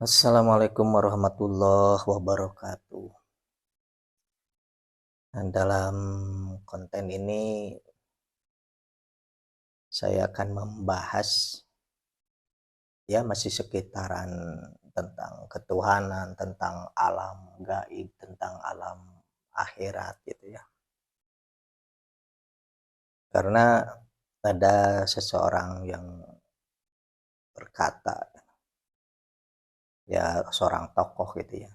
Assalamualaikum warahmatullahi wabarakatuh. Nah, dalam konten ini saya akan membahas ya masih sekitaran tentang ketuhanan, tentang alam gaib, tentang alam akhirat gitu ya. Karena ada seseorang yang berkata, ya seorang tokoh gitu ya.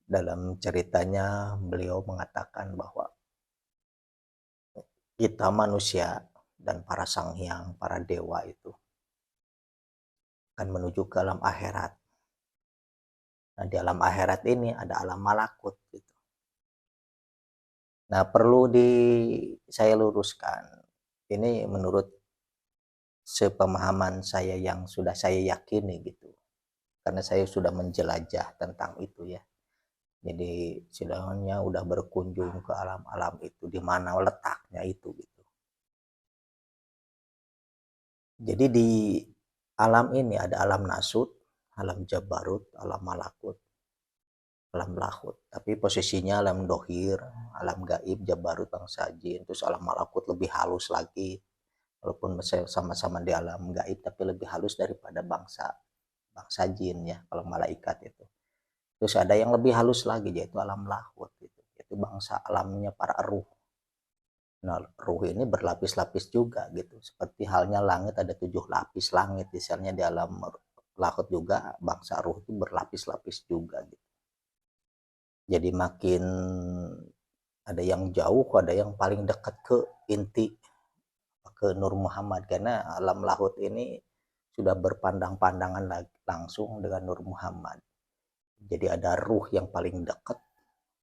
Dalam ceritanya beliau mengatakan bahwa kita manusia dan para sanghyang, para dewa itu akan menuju ke alam akhirat. Nah, di alam akhirat ini ada alam malakut gitu. Nah, perlu saya luruskan. Ini menurut sepemahaman saya yang sudah saya yakini gitu. Karena saya sudah menjelajah tentang itu ya. Jadi setidaknya udah berkunjung ke alam-alam itu, di mana letaknya itu gitu. Jadi di alam ini ada alam nasut, alam jabarut, alam malakut, alam lahut, tapi posisinya alam dohir, alam gaib, jabarut, bangsa jin, terus alam malakut lebih halus lagi, walaupun sama-sama di alam gaib tapi lebih halus daripada bangsa bangsa jin ya kalau malaikat itu. Terus ada yang lebih halus lagi yaitu alam lahut gitu, yaitu bangsa alamnya para ruh. Nah, ruh ini berlapis-lapis juga gitu, seperti halnya langit ada 7 lapis langit, misalnya di alam lahut juga bangsa ruh itu berlapis-lapis juga gitu. Jadi makin ada yang jauh, ada yang paling dekat ke inti, ke Nur Muhammad, karena alam lahut ini sudah berpandang-pandangan langsung dengan Nur Muhammad. Jadi ada ruh yang paling dekat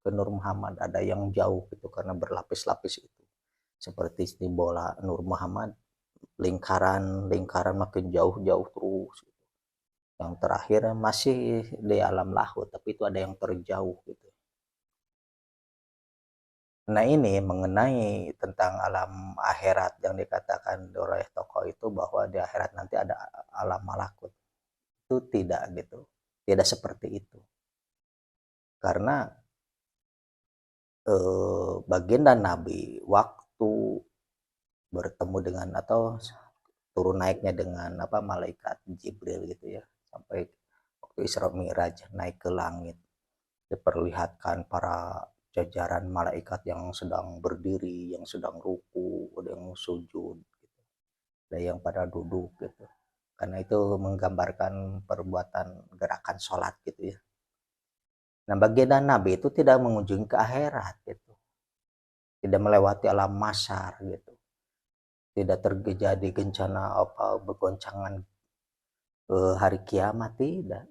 ke Nur Muhammad, ada yang jauh gitu karena berlapis-lapis itu. Seperti bola Nur Muhammad, lingkaran-lingkaran makin jauh-jauh terus. Yang terakhir masih di alam lahut, tapi itu ada yang terjauh gitu. Nah, ini mengenai tentang alam akhirat yang dikatakan oleh tokoh itu bahwa di akhirat nanti ada alam malakut. Itu tidak gitu. Tidak seperti itu. Karena baginda Nabi waktu bertemu dengan atau turun naiknya dengan malaikat Jibril gitu ya, sampai waktu Isra Mi'raj naik ke langit, diperlihatkan para jajaran malaikat yang sedang berdiri, yang sedang ruku, ada yang sujud, ada yang pada duduk gitu. Karena itu menggambarkan perbuatan gerakan sholat gitu ya. Nah, baginda Nabi itu tidak mengunjungi ke akhirat gitu. Tidak melewati alam mahsyar gitu. Tidak terjadi bencana begoncangan hari kiamat, tidak.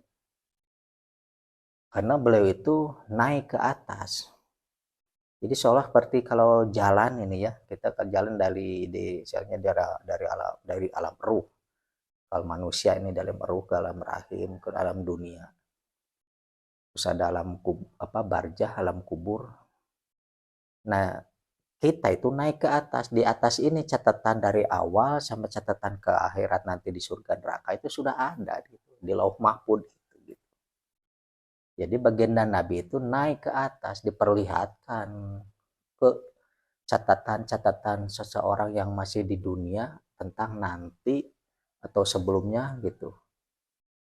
Karena beliau itu naik ke atas. Jadi seolah seperti kalau jalan ini ya, kita kan jalan misalnya dari alam ruh. Kalau manusia ini dalam ruh ke alam rahim, ke alam dunia. Terus ada alam barjah, alam kubur. Nah, kita itu naik ke atas. Di atas ini catatan dari awal sampai catatan ke akhirat nanti di surga neraka itu sudah ada gitu, di Lauh Mahfuz gitu. Jadi baginda Nabi itu naik ke atas, diperlihatkan ke catatan-catatan seseorang yang masih di dunia tentang nanti atau sebelumnya gitu,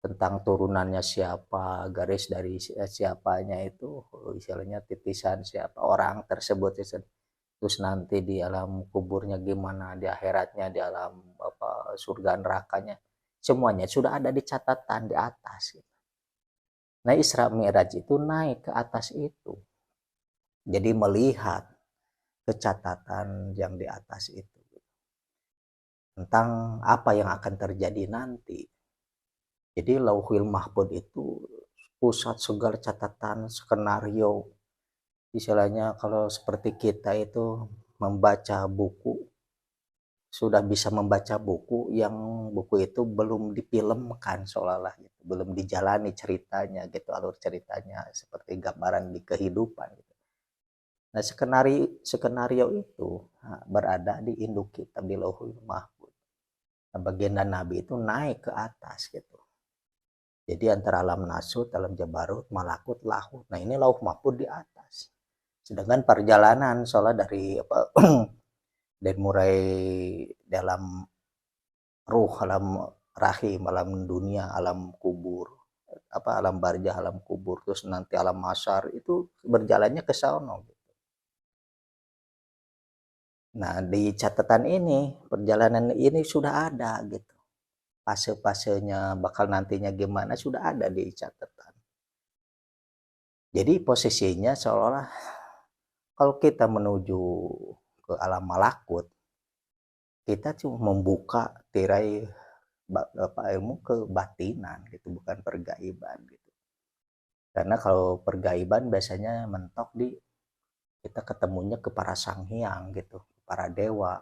tentang turunannya siapa, garis dari siapanya itu, istilahnya titisan siapa orang tersebut, terus nanti di alam kuburnya gimana, di akhiratnya, di alam surga nerakanya, semuanya sudah ada di catatan di atas gitu. Nah, Isra Mi'raj itu naik ke atas itu, jadi melihat kecatatan yang di atas itu tentang apa yang akan terjadi nanti. Jadi Lauhul Mahfuz itu pusat segala catatan, skenario. Istilahnya kalau seperti kita itu membaca buku, sudah bisa membaca buku yang buku itu belum difilmkan seolah-olah gitu, belum dijalani ceritanya gitu, alur ceritanya seperti gambaran di kehidupan gitu. Nah, skenario skenario itu berada di induk kita di Lauhul Mahfuz. Nah, baginda Nabi itu naik ke atas gitu. Jadi antara alam nasut, alam jabarut, malakut, lahut. Nah ini lauh mahfud di atas. Sedangkan perjalanan soalnya dari apa dari mulai dalam ruh, alam rahim, alam dunia, alam kubur, apa alam barzah, alam kubur, terus nanti alam masyar itu berjalannya ke sana. Nah, di catatan ini, perjalanan ini sudah ada gitu. Fase-fasenya bakal nantinya gimana sudah ada di catatan. Jadi posisinya seolah-olah kalau kita menuju ke alam malakut, kita cuma membuka tirai apa ilmu kebatinan gitu, bukan pergaiban gitu. Karena kalau pergaiban biasanya mentok di kita ketemunya ke para sang hyang gitu, para dewa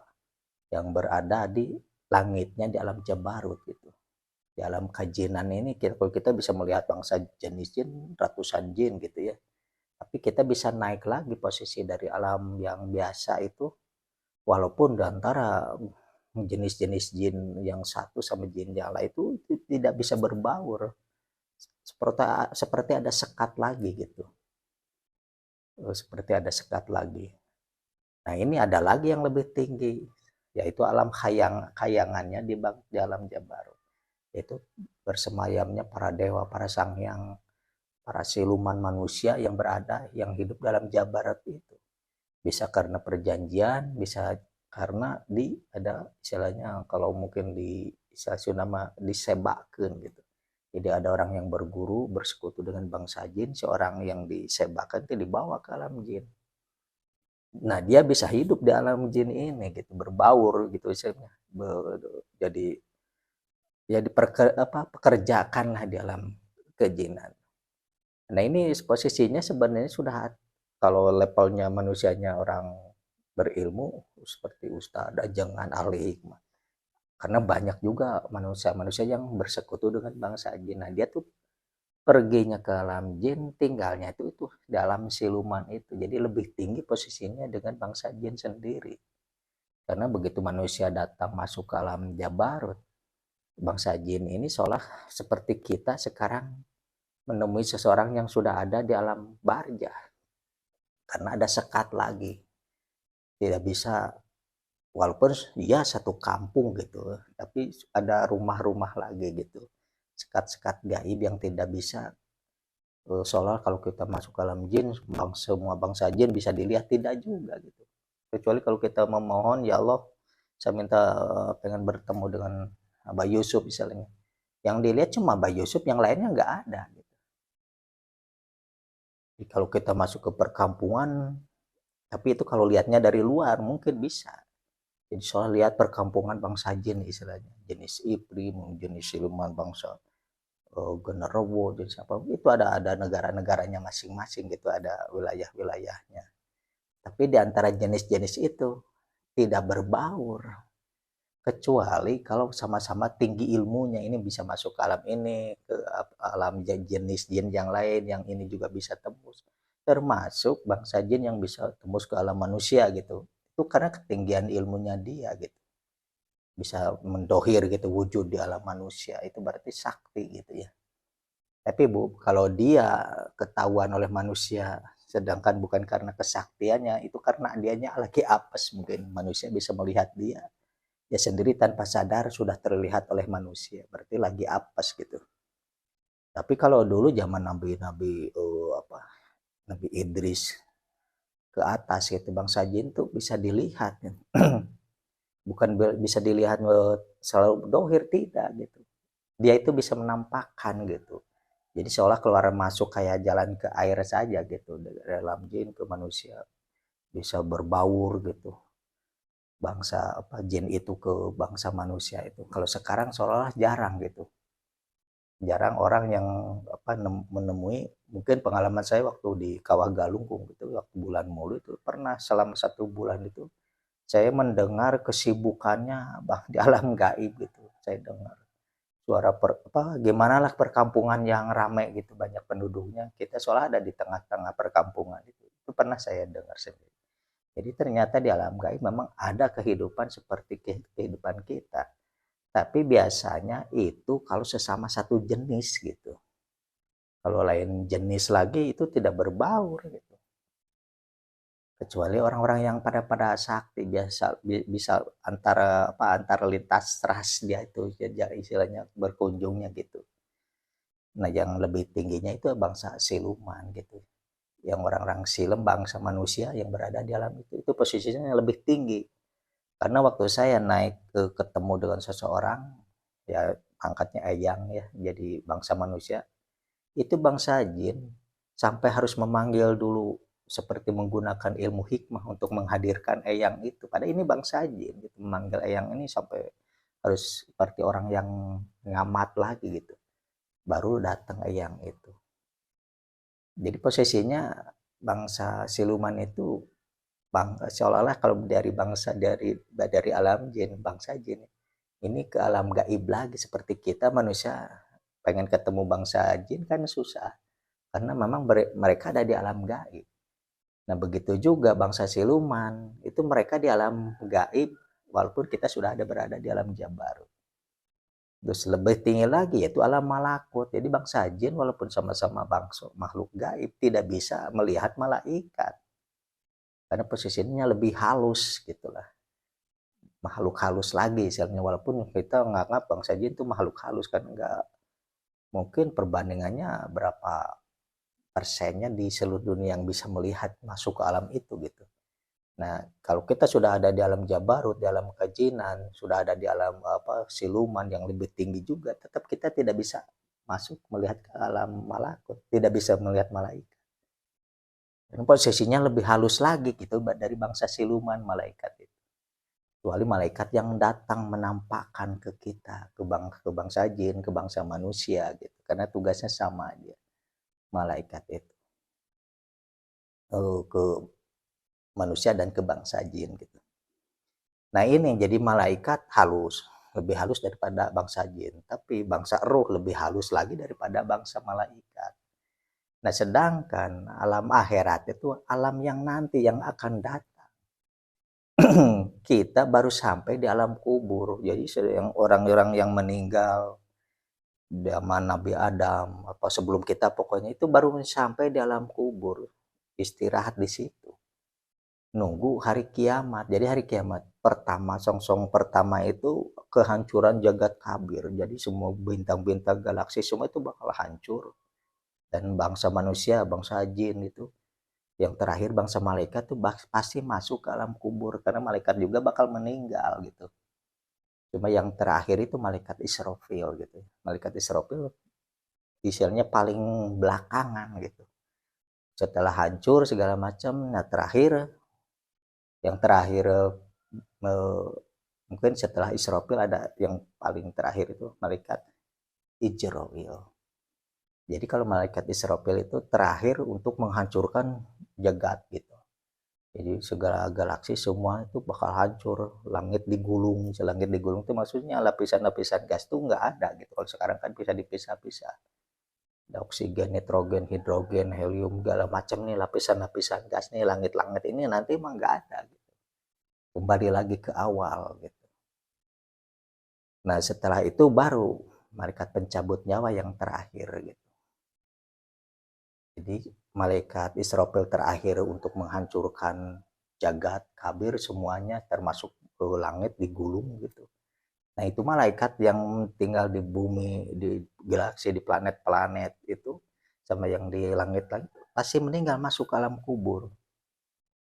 yang berada di langitnya di alam jabarut gitu. Di alam kajinan ini kalau kita bisa melihat bangsa jenis jin, ratusan jin gitu ya. Tapi kita bisa naik lagi posisi dari alam yang biasa itu, walaupun di antara jenis-jenis jin yang satu sama jin yang lain itu tidak bisa berbaur. Seperti seperti ada sekat lagi gitu. Seperti ada sekat lagi. Nah, ini ada lagi yang lebih tinggi, yaitu alam khayangannya di alam jabarut. Yaitu bersemayamnya para dewa, para sanghyang, para siluman manusia yang berada, yang hidup dalam jabarat itu. Bisa karena perjanjian, bisa karena ada istilahnya kalau mungkin di istilah Sunda disebakan gitu. Jadi ada orang yang berguru, bersekutu dengan bangsa jin, seorang yang disebakan itu dibawa ke alam jin. Nah, dia bisa hidup di alam jin ini gitu, berbaur gitu istilahnya. Jadi ya pekerjakan lah di alam kejinan. Nah, ini posisinya sebenarnya sudah kalau levelnya manusianya orang berilmu seperti ustadz, jangan ahli hikmah. Karena banyak juga manusia-manusia yang bersekutu dengan bangsa jin. Nah, dia tuh perginya ke alam jin, tinggalnya itu dalam siluman itu. Jadi lebih tinggi posisinya dengan bangsa jin sendiri. Karena begitu manusia datang masuk ke alam jabarut, bangsa jin ini seolah seperti kita sekarang menemui seseorang yang sudah ada di alam barzah. Karena ada sekat lagi. Tidak bisa, walaupun dia satu kampung gitu, tapi ada rumah-rumah lagi gitu. Sekat-sekat gaib yang tidak bisa soalnya kalau kita masuk ke alam jin, semua bangsa jin bisa dilihat, tidak juga gitu. Kecuali kalau kita memohon, ya Allah, saya minta pengen bertemu dengan Abah Yusuf misalnya. Yang dilihat cuma Abah Yusuf, yang lainnya nggak ada. Gitu. Jadi kalau kita masuk ke perkampungan, tapi itu kalau lihatnya dari luar mungkin bisa. Jadi soal lihat perkampungan bangsa jin istilahnya, jenis Ipri, jenis siluman bangsa Genderuwo, jenis apa itu ada negara-negaranya masing-masing gitu, ada wilayah-wilayahnya. Tapi di antara jenis-jenis itu tidak berbaur, kecuali kalau sama-sama tinggi ilmunya, ini bisa masuk ke alam ini, ke alam jenis jin yang lain, yang ini juga bisa tembus. Termasuk bangsa jin yang bisa tembus ke alam manusia gitu. Itu karena ketinggian ilmunya dia gitu. Bisa mendohir gitu wujud di alam manusia, itu berarti sakti gitu ya. Tapi Bu, kalau dia ketahuan oleh manusia sedangkan bukan karena kesaktiannya, itu karena dianya lagi apes, mungkin manusia bisa melihat dia. Dia sendiri tanpa sadar sudah terlihat oleh manusia, berarti lagi apes gitu. Tapi kalau dulu zaman nabi-nabi Nabi Idris ke atas gitu, bangsa jin tuh bisa dilihat ya. Bukan bisa dilihat selalu dohir, tidak gitu. Dia itu bisa menampakkan gitu. Jadi seolah keluar masuk kayak jalan ke air saja gitu, dari dalam jin ke manusia bisa berbaur gitu. Bangsa jin itu ke bangsa manusia itu. Kalau sekarang seolah jarang gitu. Jarang orang yang menemui, mungkin pengalaman saya waktu di Kawah Galunggung gitu, waktu bulan Mulu itu pernah selama 1 bulan itu saya mendengar kesibukannya di alam gaib gitu. Saya dengar suara gimana lah perkampungan yang ramai gitu, banyak penduduknya, kita seolah ada di tengah-tengah perkampungan itu pernah saya dengar sendiri. Jadi ternyata di alam gaib memang ada kehidupan seperti kehidupan kita, Tapi biasanya itu kalau sesama satu jenis gitu. Kalau lain jenis lagi itu tidak berbaur gitu. Kecuali orang-orang yang pada sakti biasa bisa antara lintas ras dia itu ya istilahnya berkunjungnya gitu. Nah, yang lebih tingginya itu bangsa siluman gitu. Yang orang-orang silem bangsa manusia yang berada di alam itu posisinya lebih tinggi. Karena waktu saya naik ketemu dengan seseorang, ya angkatnya Eyang ya, jadi bangsa manusia, itu bangsa jin sampai harus memanggil dulu seperti menggunakan ilmu hikmah untuk menghadirkan Eyang itu. Padahal ini bangsa jin, gitu. Memanggil Eyang ini sampai harus seperti orang yang ngamat lagi gitu. Baru datang Eyang itu. Jadi posisinya bangsa siluman itu seolah-olah kalau dari bangsa dari alam jin, bangsa jin ini ke alam gaib lagi seperti kita manusia pengen ketemu bangsa jin kan susah karena memang mereka ada di alam gaib. Nah, begitu juga bangsa siluman, itu mereka di alam gaib walaupun kita sudah ada berada di alam jabarut. Terus lebih tinggi lagi yaitu alam malakut. Jadi bangsa jin walaupun sama-sama bangsa makhluk gaib tidak bisa melihat malaikat. Karena posisinya lebih halus gitulah. Makhluk halus lagi misalnya walaupun kita nganggap bangsa jin itu makhluk halus kan enggak, mungkin perbandingannya berapa persennya di seluruh dunia yang bisa melihat masuk ke alam itu gitu. Nah, kalau kita sudah ada di alam jabarut, di alam kejinan, sudah ada di alam siluman yang lebih tinggi juga, tetap kita tidak bisa masuk melihat ke alam malakut, tidak bisa melihat malaikat. Dan posisinya lebih halus lagi gitu dari bangsa siluman malaikat itu. Kecuali malaikat yang datang menampakkan ke kita, ke bangsa jin, ke bangsa manusia gitu. Karena tugasnya sama aja malaikat itu. Ke manusia dan ke bangsa jin gitu. Nah, ini jadi malaikat halus, lebih halus daripada bangsa jin, tapi bangsa ruh lebih halus lagi daripada bangsa malaikat. Nah, sedangkan alam akhirat itu alam yang nanti yang akan datang. Kita baru sampai di alam kubur. Jadi yang orang-orang yang meninggal zaman Nabi Adam apa sebelum kita pokoknya itu baru sampai di alam kubur. Istirahat di situ. Nunggu hari kiamat. Jadi hari kiamat pertama, songsong pertama itu kehancuran jagat kabir. Jadi semua bintang-bintang galaksi semua itu bakal hancur. Dan bangsa manusia, bangsa jin itu, yang terakhir bangsa malaikat tuh pasti masuk ke alam kubur karena malaikat juga bakal meninggal gitu. Cuma yang terakhir itu malaikat Israfil gitu. Malaikat Israfil isinya paling belakangan gitu. Setelah hancur segala macam, nah yang terakhir mungkin setelah Israfil ada yang paling terakhir itu malaikat Ijrafil. Jadi kalau malaikat Israfil itu terakhir untuk menghancurkan jagat gitu. Jadi segala galaksi semua itu bakal hancur, langit digulung itu maksudnya lapisan-lapisan gas tuh nggak ada gitu. Kalau sekarang kan bisa dipisah-pisah. Ada oksigen, nitrogen, hidrogen, helium, segala macam nih lapisan-lapisan gas nih, langit-langit ini nanti emang nggak ada gitu. Kembali lagi ke awal gitu. Nah, setelah itu baru malaikat pencabut nyawa yang terakhir gitu. Jadi malaikat Israfil terakhir untuk menghancurkan jagat kabir semuanya termasuk ke langit digulung gitu. Nah, itu malaikat yang tinggal di bumi, di galaksi, di planet-planet itu sama yang di langit lagi pasti meninggal masuk ke alam kubur.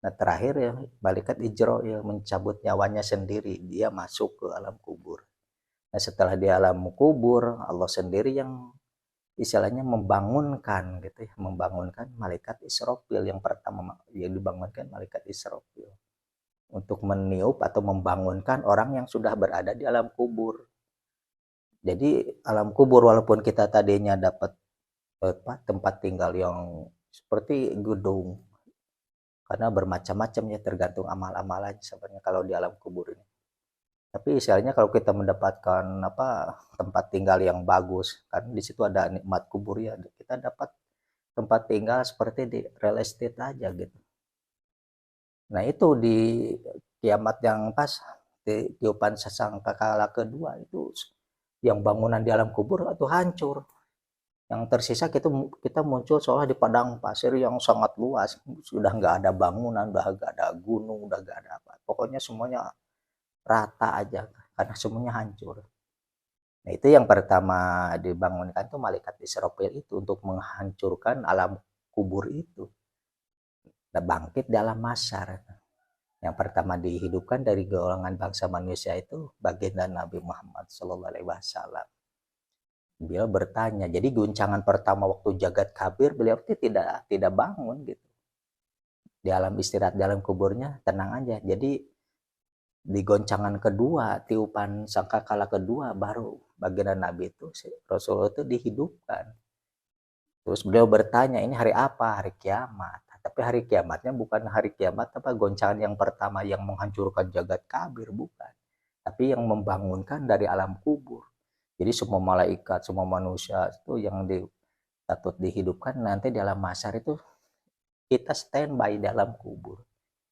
Nah, terakhir ya malaikat Ijra'il mencabut nyawanya sendiri, dia masuk ke alam kubur. Nah, setelah di alam kubur, Allah sendiri yang istilahnya membangunkan gitu ya, membangunkan malaikat Israfil yang pertama yang dibangunkan malaikat Israfil untuk meniup atau membangunkan orang yang sudah berada di alam kubur. Jadi alam kubur walaupun kita tadinya dapat tempat tinggal yang seperti gedung karena bermacam-macam ya tergantung amal-amalannya sebenarnya kalau di alam kubur ini. Tapi misalnya kalau kita mendapatkan tempat tinggal yang bagus, kan di situ ada nikmat kubur ya, kita dapat tempat tinggal seperti di real estate aja gitu. Nah, itu di kiamat yang pas tiupan sangkakala kedua itu yang bangunan di alam kubur itu hancur. Yang tersisa kita muncul seolah di padang pasir yang sangat luas, sudah nggak ada bangunan, udah nggak ada gunung, udah nggak ada apa. Pokoknya semuanya rata aja karena semuanya hancur. Nah, itu yang pertama dibangunkan tuh malaikat Israfil itu untuk menghancurkan alam kubur itu. Dan bangkit dalam masyar. Yang pertama dihidupkan dari golongan bangsa manusia itu baginda Nabi Muhammad SAW. Beliau bertanya, jadi guncangan pertama waktu jagat kabir beliau tidak bangun gitu. Di alam istirahat dalam kuburnya tenang aja. Jadi di goncangan kedua, tiupan sangkakala kedua baru baginda Nabi itu Rasulullah itu dihidupkan. Terus beliau bertanya, ini hari apa? Hari kiamat. Tapi hari kiamatnya bukan hari kiamat apa goncangan yang pertama yang menghancurkan jagat kabir, bukan. Tapi yang membangunkan dari alam kubur. Jadi semua malaikat, semua manusia itu yang patut dihidupkan nanti di alam mahsyar itu kita standby dalam kubur.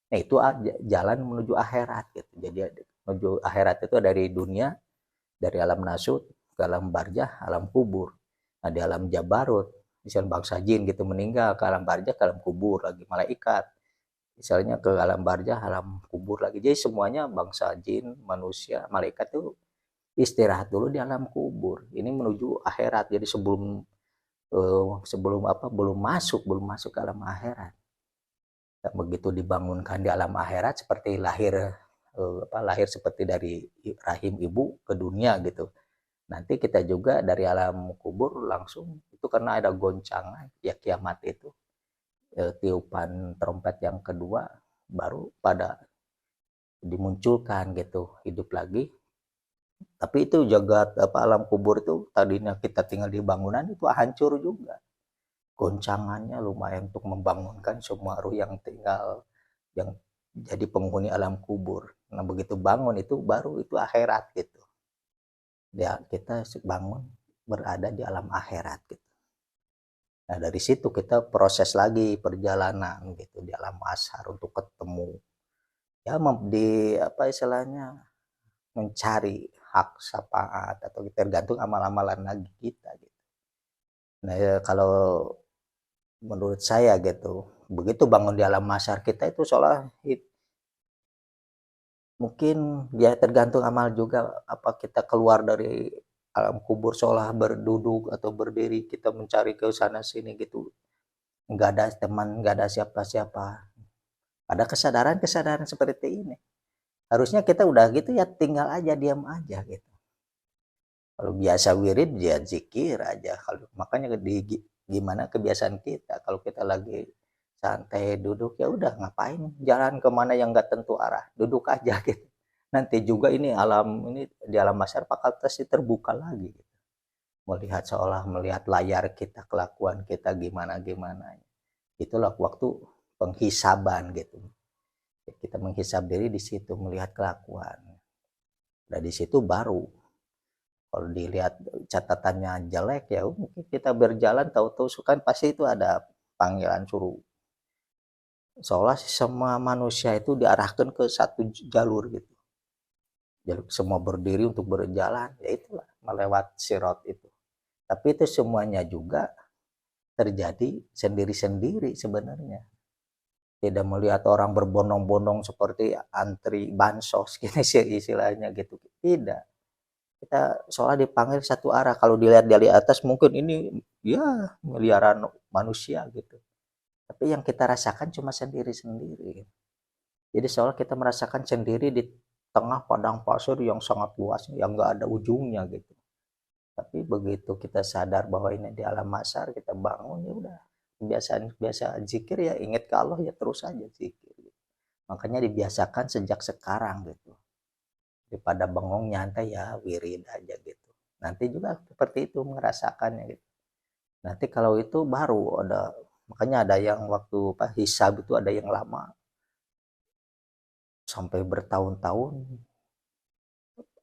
Nah, itu jalan menuju akhirat gitu. Jadi menuju akhirat itu dari dunia, dari alam nasut ke alam barzah, alam kubur. Nah, di alam jabarut misalnya bangsa jin gitu meninggal ke alam barzah, ke alam kubur lagi malaikat, misalnya ke alam barzah, alam kubur lagi. Jadi semuanya bangsa jin, manusia, malaikat tuh istirahat dulu di alam kubur. Ini menuju akhirat. Jadi belum masuk ke alam akhirat. Dan begitu dibangunkan di alam akhirat seperti lahir seperti dari rahim ibu ke dunia gitu. Nanti kita juga dari alam kubur langsung itu karena ada goncangan ya kiamat itu, tiupan trompet yang kedua baru pada dimunculkan gitu, hidup lagi. Tapi itu jagat alam kubur itu tadinya kita tinggal di bangunan itu hancur juga. Goncangannya lumayan untuk membangunkan semua ruh yang tinggal yang jadi penghuni alam kubur. Nah, begitu bangun itu baru itu akhirat gitu. Ya, kita bangun berada di alam akhirat gitu. Nah, dari situ kita proses lagi perjalanan gitu di alam mahsyar untuk ketemu ya di apa istilahnya mencari hak syafaat atau tergantung amal-amalan lagi kita gitu. Nah, ya, kalau menurut saya gitu, begitu bangun di alam mahsyar kita itu seolah mungkin ya tergantung amal juga apa kita keluar dari alam kubur seolah berduduk atau berdiri kita mencari ke sana sini gitu, nggak ada teman, nggak ada siapa-siapa, ada kesadaran seperti ini harusnya kita udah gitu ya tinggal aja diam aja gitu. Kalau biasa wirid ya zikir aja, kalau makanya gimana kebiasaan kita kalau kita lagi santai duduk ya udah ngapain jalan kemana yang nggak tentu arah, duduk aja gitu. Nanti juga ini di alam mahsyar bakal terbuka lagi gitu. Melihat seolah melihat layar kita, kelakuan kita gimana gimana. Itulah waktu penghisaban gitu. Kita menghisab diri di situ, melihat kelakuan. Dan di situ baru kalau dilihat catatannya jelek ya mungkin kita berjalan tahu-tahu kan pasti itu ada panggilan suruh seolah semua manusia itu diarahkan ke satu jalur gitu, jalur semua berdiri untuk berjalan ya itulah melewat sirat itu. Tapi itu semuanya juga terjadi sendiri-sendiri sebenarnya, tidak melihat orang berbondong-bondong seperti antri bansos gitu istilahnya gitu, tidak. Kita soalnya dipanggil satu arah, kalau dilihat dari atas mungkin ini ya miliaran manusia gitu, tapi yang kita rasakan cuma sendiri-sendiri. Jadi soal kita merasakan sendiri di tengah padang pasir yang sangat luas yang nggak ada ujungnya gitu. Tapi begitu kita sadar bahwa ini di alam mahsyar, kita bangun ya udah biasa zikir ya, ingat ke Allah ya terus aja zikir gitu. Makanya dibiasakan sejak sekarang gitu, daripada bengong nyantai ya wirid aja gitu. Nanti juga seperti itu merasakannya gitu. Nanti kalau itu baru ada, makanya ada yang waktu hisab itu ada yang lama sampai bertahun-tahun,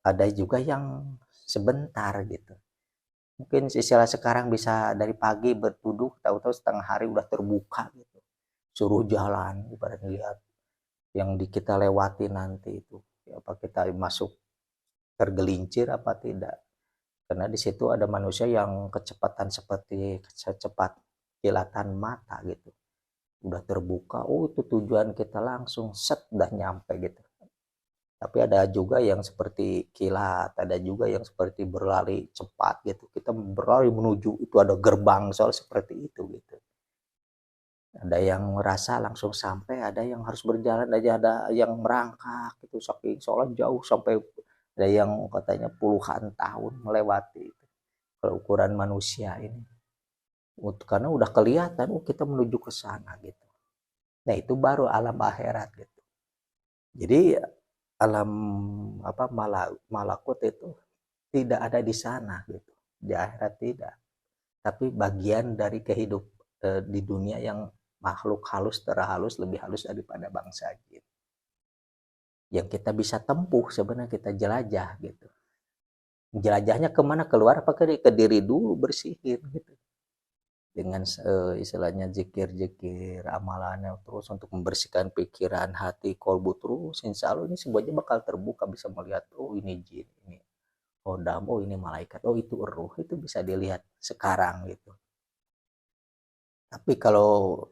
ada juga yang sebentar gitu. Mungkin istilah sekarang bisa dari pagi berduduk tahu-tahu setengah hari udah terbuka gitu, suruh jalan ibaratnya lihat yang kita lewati nanti itu apa kita masuk tergelincir apa tidak. Karena di situ ada manusia yang kecepatan seperti secepat kilatan mata gitu. Udah terbuka, oh itu tujuan kita langsung set udah nyampe gitu. Tapi ada juga yang seperti kilat, ada juga yang seperti berlari cepat gitu. Kita berlari menuju itu ada gerbang soal seperti itu gitu. Ada yang merasa langsung sampai, ada yang harus berjalan aja, ada yang merangkak itu saking soalnya jauh sampai ada yang katanya puluhan tahun melewati itu. Kalau ukuran manusia ini, karena udah kelihatan, kita menuju ke sana gitu. Nah itu baru alam akhirat gitu. Jadi alam apa malakut itu tidak ada di sana gitu, di akhirat tidak, tapi bagian dari di dunia yang makhluk halus terhalus lebih halus daripada bangsa jin yang kita bisa tempuh sebenarnya, kita jelajah gitu. Jelajahnya kemana? Keluar apa ke diri dulu, bersihin gitu dengan istilahnya zikir-zikir amalannya terus untuk membersihkan pikiran hati kolbu terus, insya Allah ini semuanya bakal terbuka, bisa melihat oh ini jin, ini kodam, oh ini malaikat, oh itu ruh, itu bisa dilihat sekarang gitu. Tapi kalau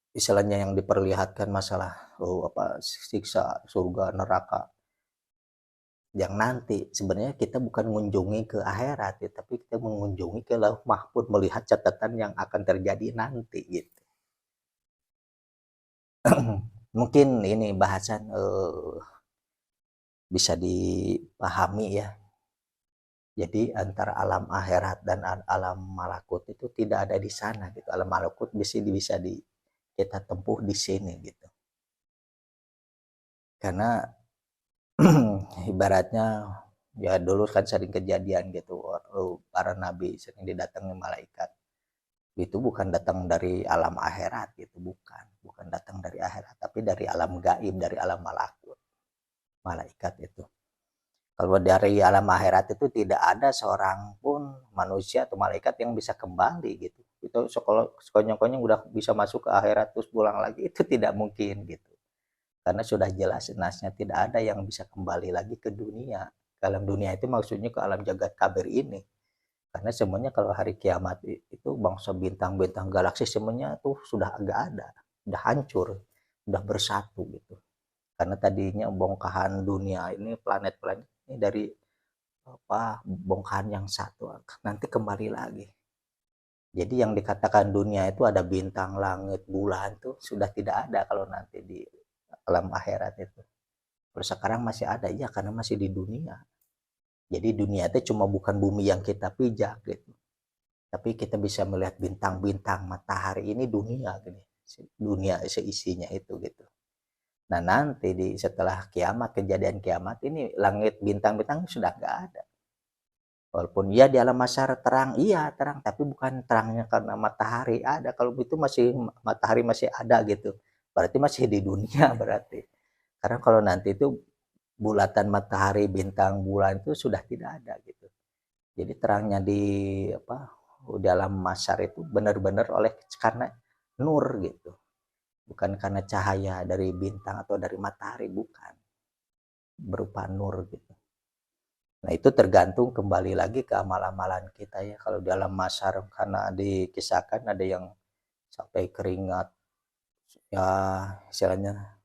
istilahnya yang diperlihatkan masalah apa siksa surga neraka yang nanti, sebenarnya kita bukan mengunjungi ke akhirat ya, tapi kita mengunjungi ke lauh mahfuz melihat catatan yang akan terjadi nanti gitu. Mungkin ini bahasan bisa dipahami ya. Jadi antara alam akhirat dan alam malakut itu tidak ada di sana gitu. Alam malakut bisa kita tempuh di sini gitu. Karena ibaratnya ya dulu kan sering kejadian gitu, para nabi sering didatangi malaikat. Itu bukan datang dari alam akhirat gitu, bukan datang dari akhirat, tapi dari alam gaib, dari alam malakut, malaikat itu. Kalau dari alam akhirat itu tidak ada seorang pun manusia atau malaikat yang bisa kembali gitu. Itu sekonyong-konyong udah bisa masuk ke akhirat terus pulang lagi, itu tidak mungkin gitu. Karena sudah jelas-jelasnya tidak ada yang bisa kembali lagi ke dunia. Ke alam dunia itu maksudnya ke alam jagat kabir ini. Karena semuanya kalau hari kiamat itu bangsa bintang-bintang galaksi semuanya tuh sudah agak ada, udah hancur, udah bersatu gitu. Karena tadinya bongkahan dunia ini, planet-planet ini dari apa bongkahan yang satu nanti kembali lagi. Jadi yang dikatakan dunia itu ada bintang, langit, bulan tuh sudah tidak ada kalau nanti di alam akhirat itu. Terus sekarang masih ada ya karena masih di dunia. Jadi dunia itu cuma bukan bumi yang kita pijak gitu. Tapi kita bisa melihat bintang-bintang, matahari ini dunia gini. Dunia seisinya itu gitu. Nah nanti setelah kiamat, kejadian kiamat ini langit bintang-bintang sudah nggak ada. Walaupun ya di alam masyarakat terang, iya terang, tapi bukan terangnya karena matahari ada. Kalau itu masih matahari masih ada gitu, berarti masih di dunia berarti. Karena kalau nanti itu bulatan matahari, bintang, bulan itu sudah tidak ada gitu. Jadi terangnya di apa dalam masyar itu benar-benar oleh karena nur gitu, bukan karena cahaya dari bintang atau dari matahari, bukan, berupa nur gitu. Nah itu tergantung kembali lagi ke amal-amalan kita ya. Kalau dalam masyar karena dikisahkan ada yang sampai keringat ya istilahnya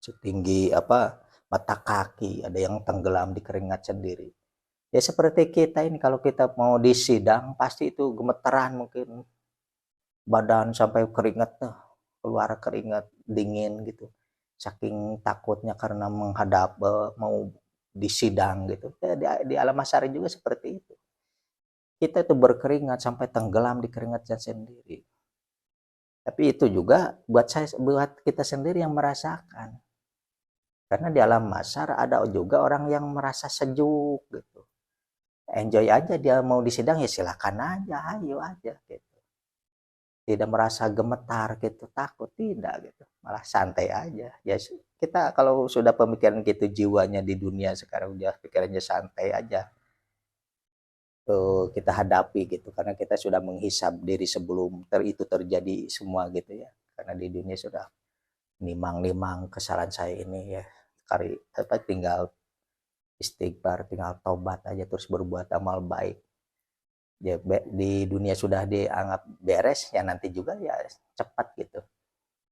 setinggi apa mata kaki, ada yang tenggelam di keringat sendiri. Ya seperti kita ini kalau kita mau disidang pasti itu gemeteran mungkin badan sampai keringat tuh, keluar keringat dingin gitu. Saking takutnya karena menghadap mau disidang gitu. Ya, di alam masyarakat juga seperti itu. Kita itu berkeringat sampai tenggelam di keringatnya sendiri. Tapi itu juga buat kita sendiri yang merasakan. Karena di alam masyar ada juga orang yang merasa sejuk gitu. Enjoy aja dia mau disidang ya silakan aja, ayo aja gitu. Tidak merasa gemetar gitu, takut tidak gitu. Malah santai aja. Ya kita kalau sudah pemikiran gitu jiwanya di dunia sekarang udah pikirannya santai aja. Kita hadapi gitu karena kita sudah menghisab diri sebelum itu terjadi semua gitu ya. Karena di dunia sudah nimang-nimang kesalahan saya ini ya. tinggal istighfar, tinggal tobat aja terus berbuat amal baik. Ya, di dunia sudah dianggap beres, ya nanti juga ya cepat gitu.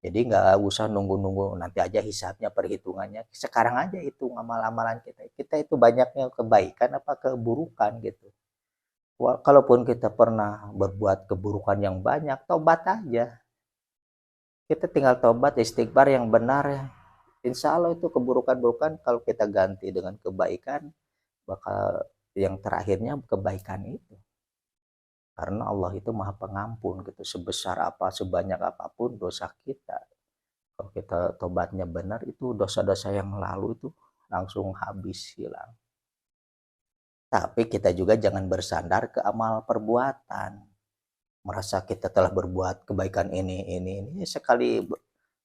Jadi nggak usah nunggu-nunggu nanti aja hisabnya, perhitungannya. Sekarang aja itu amal-amalan kita. Kita itu banyaknya kebaikan apa keburukan gitu. Kalaupun kita pernah berbuat keburukan yang banyak, tobat aja. Kita tinggal tobat, istighfar yang benar ya. Insya Allah itu keburukan-keburukan kalau kita ganti dengan kebaikan, bakal yang terakhirnya kebaikan itu. Karena Allah itu maha pengampun gitu. Sebesar apa, sebanyak apapun dosa kita, kalau kita tobatnya benar, itu dosa-dosa yang lalu itu langsung habis, hilang. Tapi kita juga jangan bersandar ke amal perbuatan. Merasa kita telah berbuat kebaikan ini. Sekali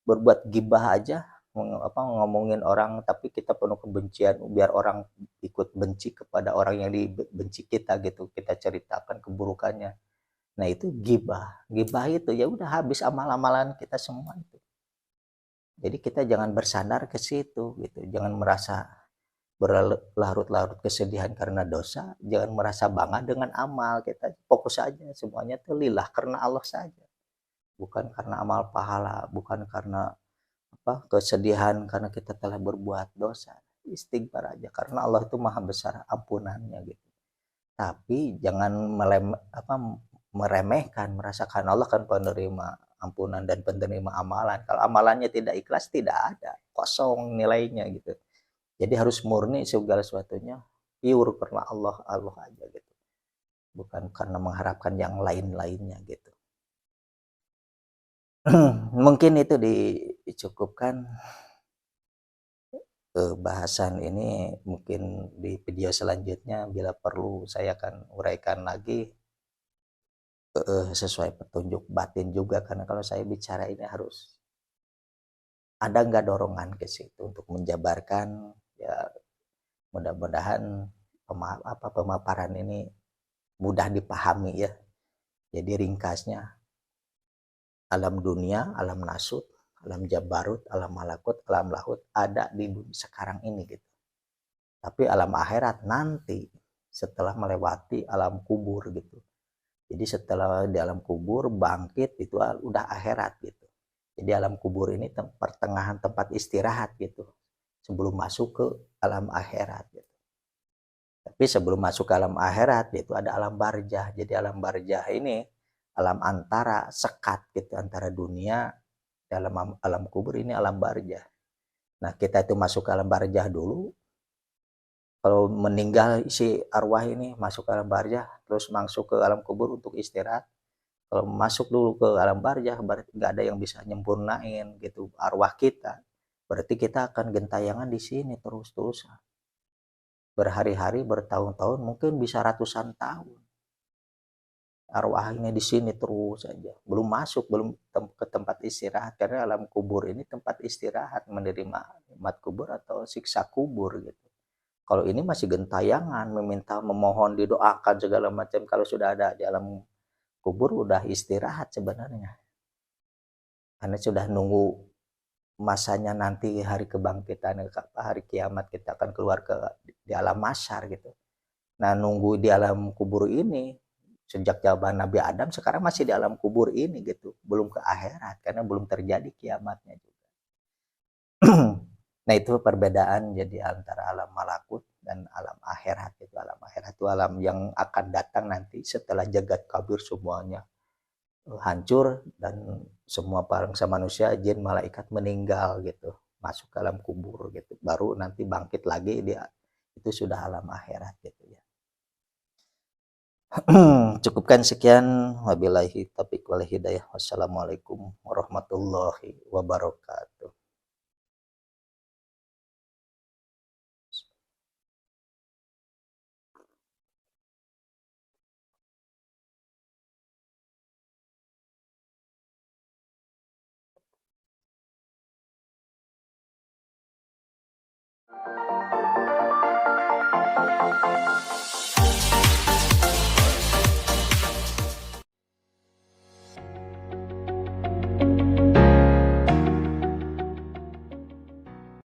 berbuat gibah aja, ngomongin orang, tapi kita penuh kebencian, biar orang ikut benci kepada orang yang dibenci kita gitu. Kita ceritakan keburukannya. Nah itu gibah. Gibah itu ya udah habis amal-amalan kita semua itu. Jadi kita jangan bersandar ke situ gitu. Jangan merasa berlarut-larut kesedihan karena dosa, jangan merasa bangga dengan amal. Kita fokus aja semuanya itu lillah, karena Allah saja, bukan karena amal pahala, bukan karena kesedihan karena kita telah berbuat dosa. Istighfar aja karena Allah itu maha besar ampunannya gitu. Tapi jangan meremehkan, merasakan Allah kan penerima ampunan dan penerima amalan. Kalau amalannya tidak ikhlas, tidak ada, kosong nilainya gitu. Jadi harus murni segala sesuatunya pure karena Allah aja gitu. Bukan karena mengharapkan yang lain-lainnya gitu. Mungkin itu dicukupkan bahasan ini, mungkin di video selanjutnya bila perlu saya akan uraikan lagi sesuai petunjuk batin juga, karena kalau saya bicara ini harus ada nggak dorongan ke situ untuk menjabarkan ya. Mudah-mudahan pemaparan ini mudah dipahami ya. Jadi ringkasnya, alam dunia, alam nasut, alam jabarut, alam malakut, alam lahut ada di dunia sekarang ini gitu. Tapi alam akhirat nanti setelah melewati alam kubur gitu. Jadi setelah di alam kubur bangkit itu udah akhirat gitu. Jadi alam kubur ini pertengahan tempat istirahat gitu. Sebelum masuk ke alam akhirat gitu. Tapi sebelum masuk ke alam akhirat itu ada alam barzah. Jadi alam barzah ini alam antara sekat gitu, antara dunia, dalam alam kubur ini alam barzah. Nah kita itu masuk ke alam barzah dulu. Kalau meninggal si arwah ini masuk ke alam barzah, terus masuk ke alam kubur untuk istirahat. Kalau masuk dulu ke alam barzah, berarti nggak ada yang bisa nyempurnain gitu arwah kita. Berarti kita akan gentayangan di sini terus-terusan. Berhari-hari, bertahun-tahun, mungkin bisa ratusan tahun. Arwahnya di sini terus saja. Belum masuk, belum ke tempat istirahat. Karena alam kubur ini tempat istirahat, menerima nikmat kubur atau siksa kubur gitu. Kalau ini masih gentayangan, meminta, memohon, didoakan segala macam. Kalau sudah ada di alam kubur, udah istirahat sebenarnya. Karena sudah nunggu masanya nanti hari kebangkitan, hari kiamat kita akan keluar di alam mahsyar gitu. Nah nunggu di alam kubur ini sejak zaman Nabi Adam, sekarang masih di alam kubur ini gitu, belum ke akhirat karena belum terjadi kiamatnya juga. Nah itu perbedaan jadi antara alam malakut dan alam akhirat. Itu alam akhirat itu alam yang akan datang nanti setelah jagat kabir semuanya hancur dan semua bangsa manusia, jin, malaikat meninggal gitu, masuk ke alam kubur gitu, baru nanti bangkit lagi, dia itu sudah alam akhirat gitu ya. Cukupkan sekian, wabillahi taufiq wal hidayah. Wassalamualaikum warahmatullahi wabarakatuh.